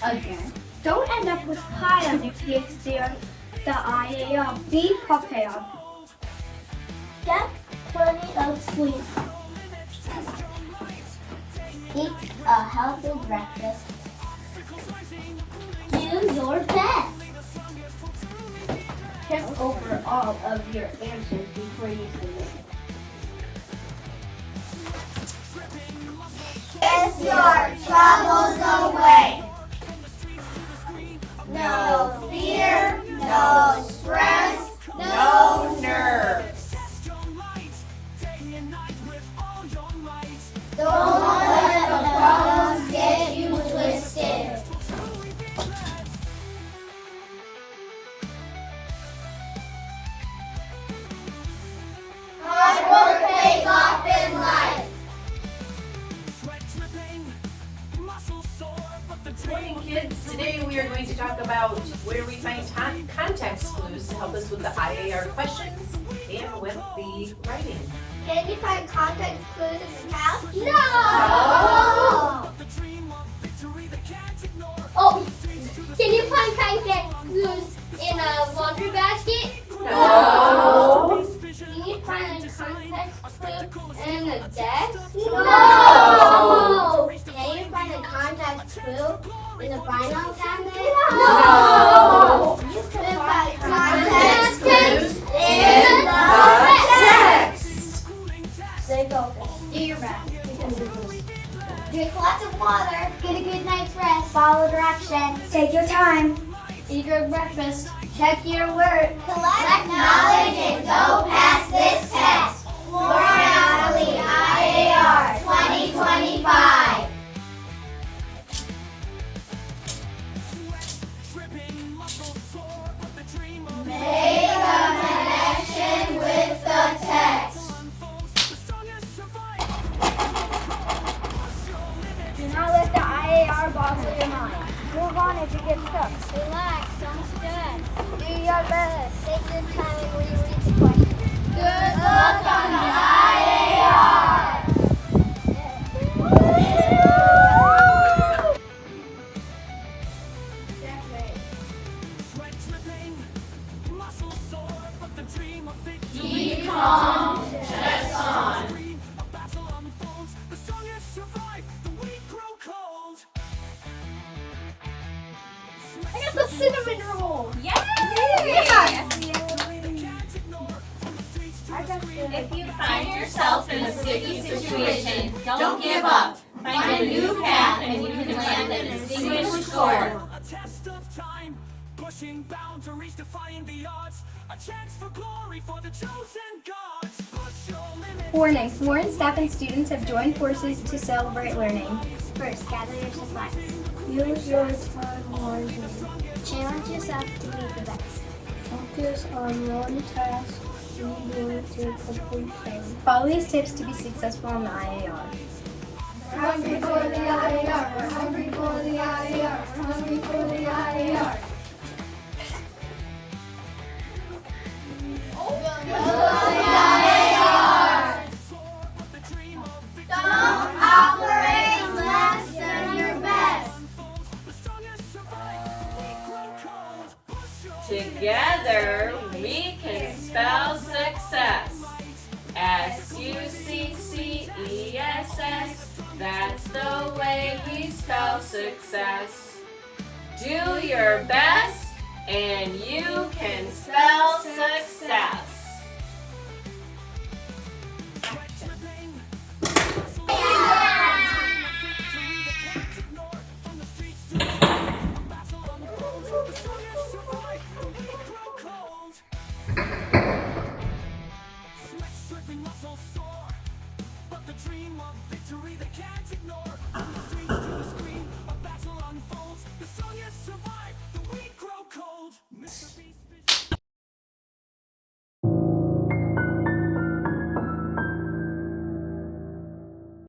Again, don't end up with pie on your face during the IAR. Be prepared. Get plenty of sleep. Eat a healthy breakfast. Do your best. Check over all of your answers before you submit. Kiss your troubles away. No fear, no stress, no nerves. Don't let the problems get you twisted. Hard work pays off in life. Good morning, kids. Today we are going to talk about where we find context clues to help us with the IAR questions and with the writing. Can you find context clues in the house? No! Oh, can you find context clues in a laundry basket? No! Can you find a context clue in a desk? No! Can you find a context clue in a final cabinet? No! You can find context clues in the text. Stay focused. Do your best. You can do this. Drink lots of water. Get a good night's rest. Follow directions. Take your time. Eat your breakfast. Check your work. Collect knowledge and go pass this test. Motivational IAR 2025. Make a connection with the text. Do not let the IAR boggle your mind. Move on if you get stuck. Relax, don't stress. Do your best. Take your time and reread the question. Good luck on the IAR! Keep calm, chest on. I got the cinnamon roll! Yay! If you find yourself in a sticky situation, don't give up. Find a new path and you can land a distinguished score. A test of time, pushing boundaries, defying the odds. A chance for glory for the chosen gods. Push your limits. Warning, foreign staff and students have joined forces to celebrate learning. First, gather your supplies. Use your time wisely. Challenge yourself to be the best. Focus on one task you to completion. Follow these tips to be successful on the IAR. We're hungry for the IAR. We're hungry for the IAR. We're hungry for the IAR. Don't operate less than your best. Together we can spell success. S-U-C-C-E-S-S. That's the way we spell success. Do your best and you can spell success.